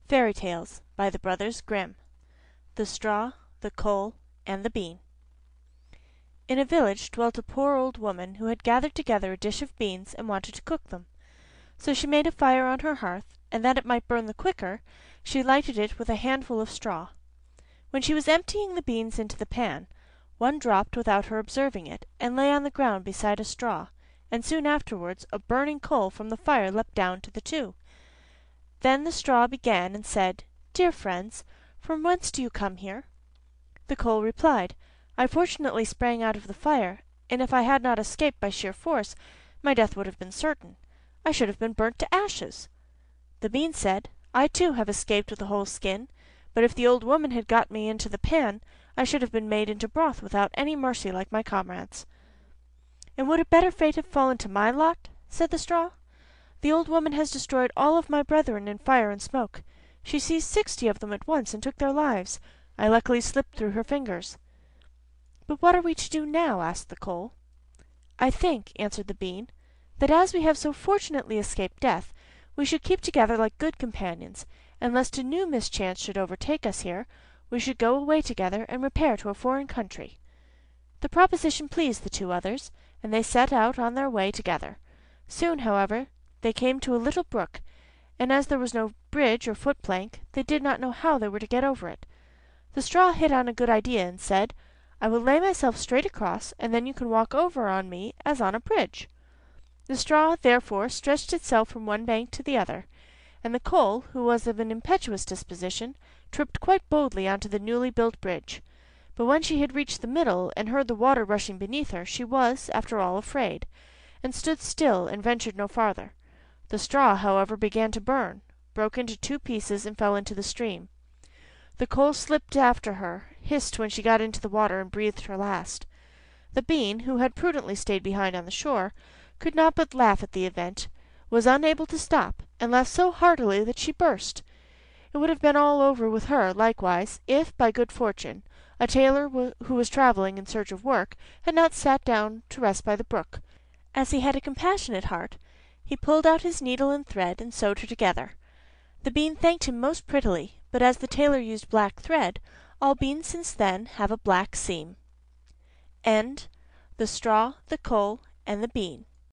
Fairy Tales by the Brothers Grimm. The Straw, the Coal, and the Bean. In a village dwelt a poor old woman who had gathered together a dish of beans and wanted to cook them. So she made a fire on her hearth, and that it might burn the quicker, she lighted it with a handful of straw. When she was emptying the beans into the pan, one dropped without her observing it, and lay on the ground beside a straw, and soon afterwards a burning coal from the fire leapt down to the two. Then the straw began and said, "Dear friends, from whence do you come here?" The coal replied, "I fortunately sprang out of the fire, and if I had not escaped by sheer force, my death would have been certain. I should have been burnt to ashes." The bean said, "I too have escaped with a whole skin, but if the old woman had got me into the pan, I should have been made into broth without any mercy like my comrades." "And would a better fate have fallen to my lot?" said the straw. "The old woman has destroyed all of my brethren in fire and smoke. She seized 60 of them at once and took their lives. I luckily slipped through her fingers." "But what are we to do now?" asked the coal. "I think," answered the bean, "that as we have so fortunately escaped death, we should keep together like good companions, and lest a new mischance should overtake us here, we should go away together and repair to a foreign country." The proposition pleased the two others, and they set out on their way together. Soon, however, they came to a little brook, and as there was no bridge or foot-plank, they did not know how they were to get over it. The straw hit on a good idea, and said, "I will lay myself straight across, and then you can walk over on me as on a bridge." The straw therefore stretched itself from one bank to the other, and the coal, who was of an impetuous disposition, tripped quite boldly on to the newly built bridge. But when she had reached the middle, and heard the water rushing beneath her, she was, after all, afraid, and stood still and ventured no farther. The straw, however, began to burn, broke into 2 pieces, and fell into the stream. The coal slipped after her, hissed when she got into the water, and breathed her last. The bean, who had prudently stayed behind on the shore, could not but laugh at the event, was unable to stop, and laughed so heartily that she burst. It would have been all over with her, likewise, if, by good fortune, a tailor who was travelling in search of work had not sat down to rest by the brook. As he had a compassionate heart, he pulled out his needle and thread and sewed her together. The bean thanked him most prettily, but as the tailor used black thread, all beans since then have a black seam. End. The Straw, the Coal, and the Bean.